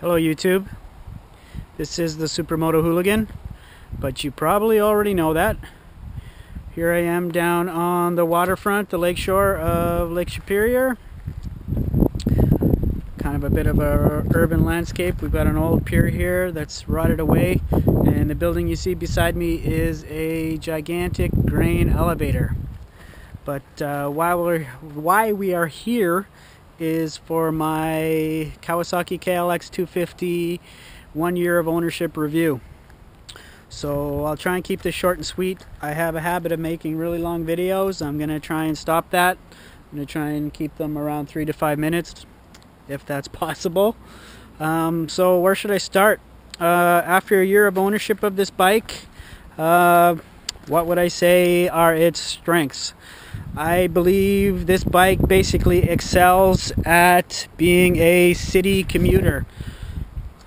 Hello YouTube, this is the Supermoto Hooligan, but you probably already know that. Here I am down on the waterfront, the lakeshore of Lake Superior. Kind of a bit of a urban landscape. We've got an old pier here that's rotted away, and the building you see beside me is a gigantic grain elevator. But why we are here is for my Kawasaki KLX 250 1 year of ownership review. So I'll try and keep this short and sweet. I have a habit of making really long videos. I'm going to try and stop that. I'm going to try and keep them around 3 to 5 minutes if that's possible. So where should I start? After a year of ownership of this bike, what would I say are its strengths? I believe this bike basically excels at being a city commuter.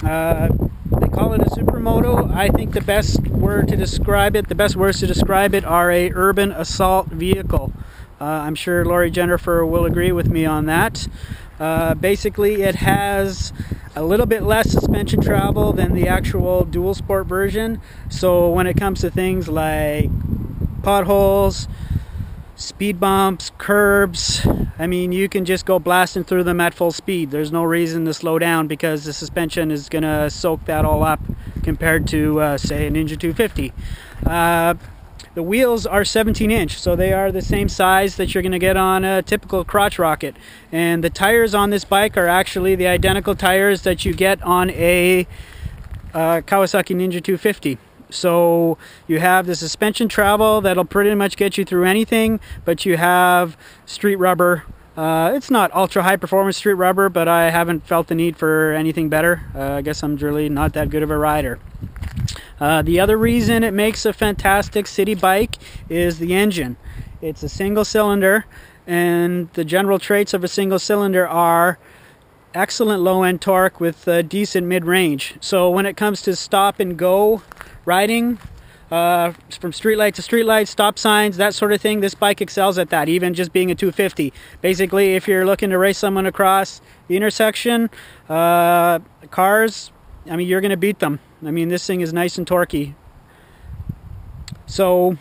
They call it a supermoto. I think the best words to describe it are a urban assault vehicle. I'm sure Lori Jennifer will agree with me on that. Basically, it has a little bit less suspension travel than the actual dual sport version. So when it comes to things like potholes, speed bumps, curbs, I mean, you can just go blasting through them at full speed. There's no reason to slow down because the suspension is going to soak that all up compared to, say, a Ninja 250. The wheels are 17-inch, so they are the same size that you're going to get on a typical crotch rocket. And the tires on this bike are actually the identical tires that you get on a Kawasaki Ninja 250. So you have the suspension travel that'll pretty much get you through anything, but you have street rubber. It's not ultra high performance street rubber, but I haven't felt the need for anything better. I guess I'm really not that good of a rider. The other reason it makes a fantastic city bike is the engine. It's a single cylinder, and the general traits of a single cylinder are excellent low-end torque with decent mid-range. So when it comes to stop and go riding, from street light to street light, stop signs, that sort of thing, this bike excels at that, even just being a 250. Basically, if you're looking to race someone across the intersection, cars, I mean, you're going to beat them. I mean, this thing is nice and torquey. So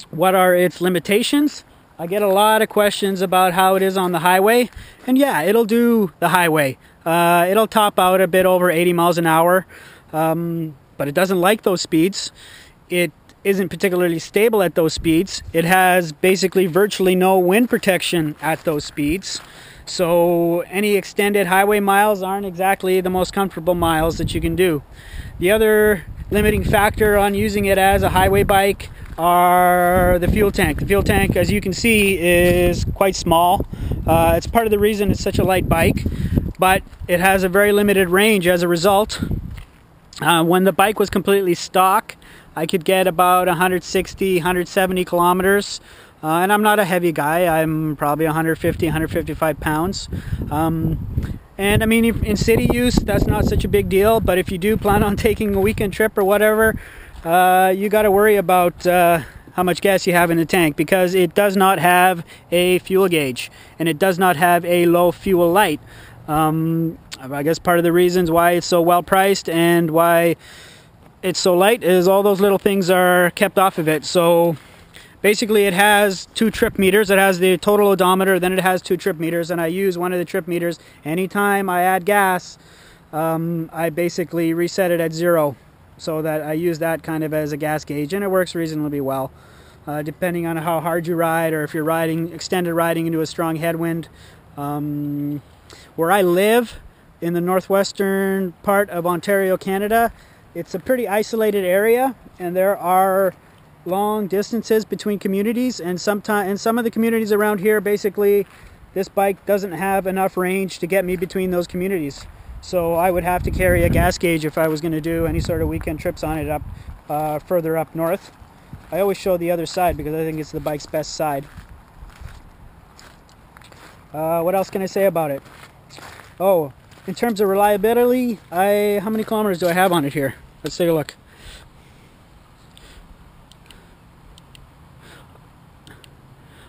what are its limitations? I get a lot of questions about how it is on the highway, and yeah, it'll do the highway. It'll top out a bit over 80 miles an hour, but it doesn't like those speeds. It isn't particularly stable at those speeds. It has basically virtually no wind protection at those speeds. So any extended highway miles aren't exactly the most comfortable miles that you can do. The other limiting factor on using it as a highway bike are the fuel tank. The fuel tank, as you can see, is quite small. It's part of the reason it's such a light bike, but it has a very limited range as a result. When the bike was completely stock, I could get about 160, 170 kilometers. And I'm not a heavy guy. I'm probably 150, 155 pounds. And I mean, in city use, that's not such a big deal. But if you do plan on taking a weekend trip or whatever, you got to worry about how much gas you have in the tank, because it does not have a fuel gauge and it does not have a low fuel light. I guess part of the reasons why it's so well priced and why it's so light is all those little things are kept off of it. So basically, it has 2 trip meters. It has the total odometer, then it has 2 trip meters, and I use one of the trip meters anytime I add gas. I basically reset it at 0, so that I use that kind of as a gas gauge, and it works reasonably well, depending on how hard you ride or if you're riding extended riding into a strong headwind. Where I live in the northwestern part of Ontario, Canada, it's a pretty isolated area, and there are long distances between communities, and some of the communities around here, basically this bike doesn't have enough range to get me between those communities. So I would have to carry a gas gauge if I was going to do any sort of weekend trips on it up further up north. I always show the other side because I think it's the bike's best side. What else can I say about it? Oh, in terms of reliability, how many kilometers do I have on it here? Let's take a look.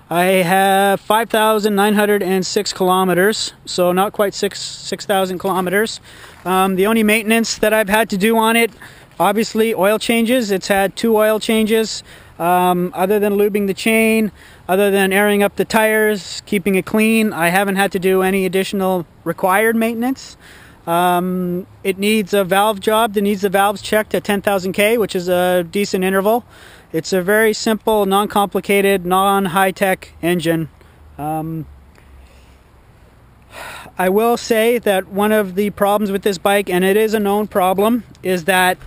I have 5,906 kilometers, so not quite 6,000 kilometers. The only maintenance that I've had to do on it, obviously oil changes. It's had 2 oil changes. Other than lubing the chain, other than airing up the tires, keeping it clean, I haven't had to do any additional required maintenance. It needs a valve job. It needs the valves checked at 10,000 K, which is a decent interval. It's a very simple, non-complicated, non-high-tech engine. I will say that one of the problems with this bike, and it is a known problem, is that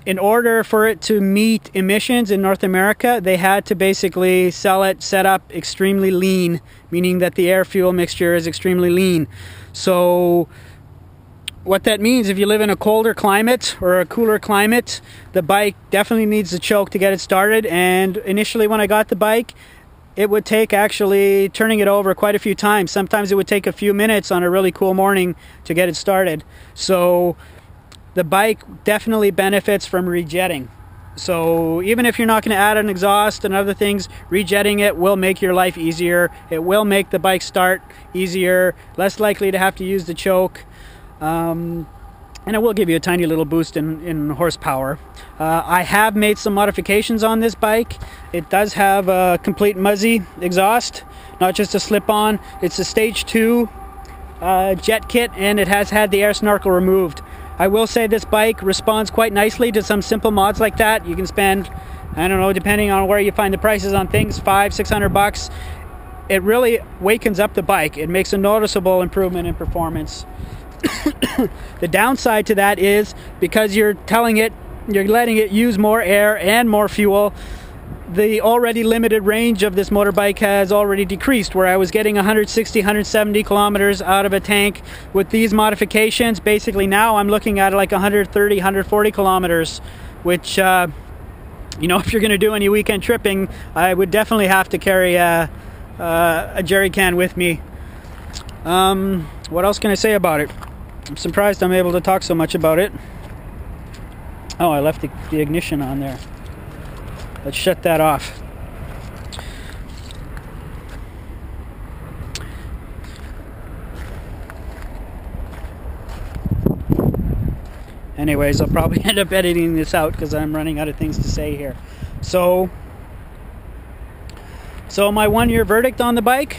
in order for it to meet emissions in North America, they had to basically sell it set up extremely lean, meaning that the air-fuel mixture is extremely lean. So what that means, if you live in a colder climate or a cooler climate, the bike definitely needs a choke to get it started. And initially when I got the bike, it would take actually turning it over quite a few times. Sometimes it would take a few minutes on a really cool morning to get it started. So the bike definitely benefits from rejetting. So even if you're not going to add an exhaust and other things, rejetting it will make your life easier. It will make the bike start easier, less likely to have to use the choke. And it will give you a tiny little boost in horsepower. I have made some modifications on this bike. It does have a complete Muzzy exhaust, not just a slip-on. It's a stage 2 jet kit, and it has had the air snorkel removed. I will say this bike responds quite nicely to some simple mods like that. You can spend, I don't know, depending on where you find the prices on things, $500-600. It really wakens up the bike. It makes a noticeable improvement in performance. The downside to that is because you're letting it use more air and more fuel, the already limited range of this motorbike has already decreased. Where I was getting 160, 170 kilometers out of a tank, with these modifications, basically now I'm looking at like 130, 140 kilometers, which, you know, if you're going to do any weekend tripping, I would definitely have to carry a jerry can with me. What else can I say about it? I'm surprised I'm able to talk so much about it. Oh, I left the ignition on there. Let's shut that off. Anyways, I'll probably end up editing this out because I'm running out of things to say here. So my 1-year verdict on the bike: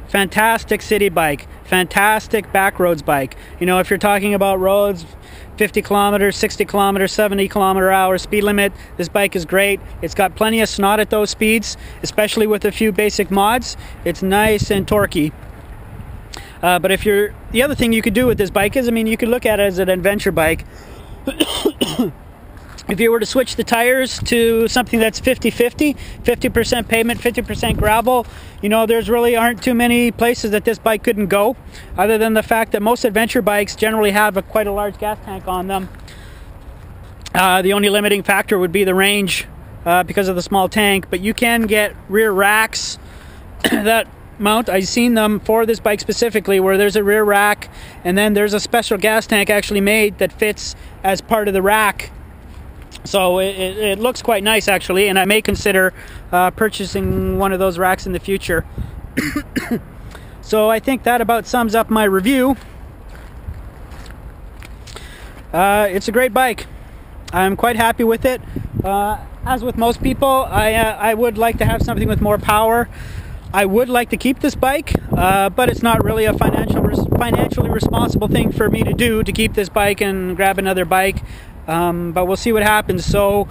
fantastic city bike, fantastic backroads bike. You know, if you're talking about roads, 50 kilometers, 60 kilometers, 70 kilometer hour speed limit, this bike is great. It's got plenty of snot at those speeds, especially with a few basic mods. It's nice and torquey. But the other thing you could do with this bike is, I mean, you could look at it as an adventure bike. If you were to switch the tires to something that's 50-50, 50% pavement, 50% gravel, you know, there's really aren't too many places that this bike couldn't go, other than the fact that most adventure bikes generally have quite a large gas tank on them. The only limiting factor would be the range because of the small tank, but you can get rear racks that mount. I've seen them for this bike specifically, where there's a rear rack and then there's a special gas tank actually made that fits as part of the rack. So it looks quite nice actually, and I may consider purchasing one of those racks in the future. So I think that about sums up my review. It's a great bike. I'm quite happy with it. As with most people, I would like to have something with more power. I would like to keep this bike, but it's not really a financially responsible thing for me to do, to keep this bike and grab another bike. But we'll see what happens. So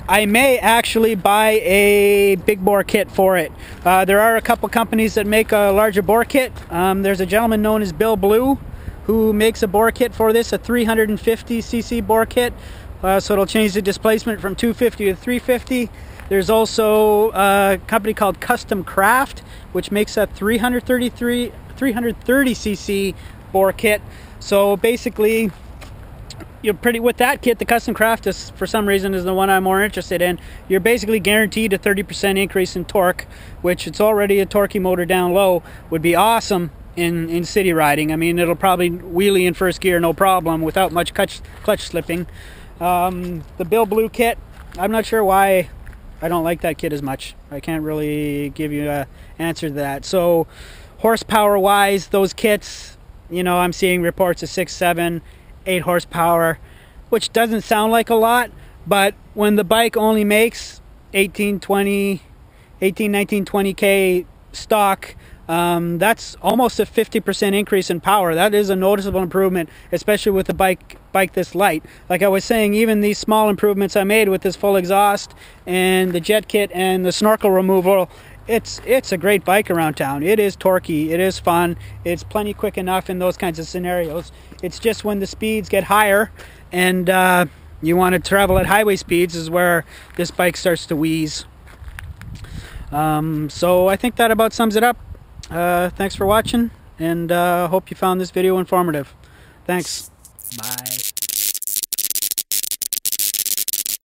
I may actually buy a big bore kit for it. There are a couple companies that make a larger bore kit. There's a gentleman known as Bill Blue who makes a bore kit for this, a 350cc bore kit. So it'll change the displacement from 250 to 350. There's also a company called Custom Craft, which makes a 330cc bore kit. So basically, you're with that kit, the Custom Craft is, for some reason, is the one I'm more interested in. You're basically guaranteed a 30% increase in torque, which it's already a torquey motor down low, would be awesome in city riding. I mean, it'll probably wheelie in first gear no problem without much clutch slipping. The Bill Blue kit, I'm not sure why I don't like that kit as much. I can't really give you an answer to that. So horsepower wise, those kits, you know, I'm seeing reports of 6, 7, 8 horsepower, which doesn't sound like a lot, but when the bike only makes 18, 19, 20K stock, that's almost a 50% increase in power. That is a noticeable improvement, especially with a bike this light. Like I was saying, even these small improvements I made with this full exhaust and the jet kit and the snorkel removal, it's a great bike around town. It is torquey, it is fun, it's plenty quick enough in those kinds of scenarios. It's just when the speeds get higher and you want to travel at highway speeds is where this bike starts to wheeze. So I think that about sums it up. Thanks for watching, and hope you found this video informative. Thanks.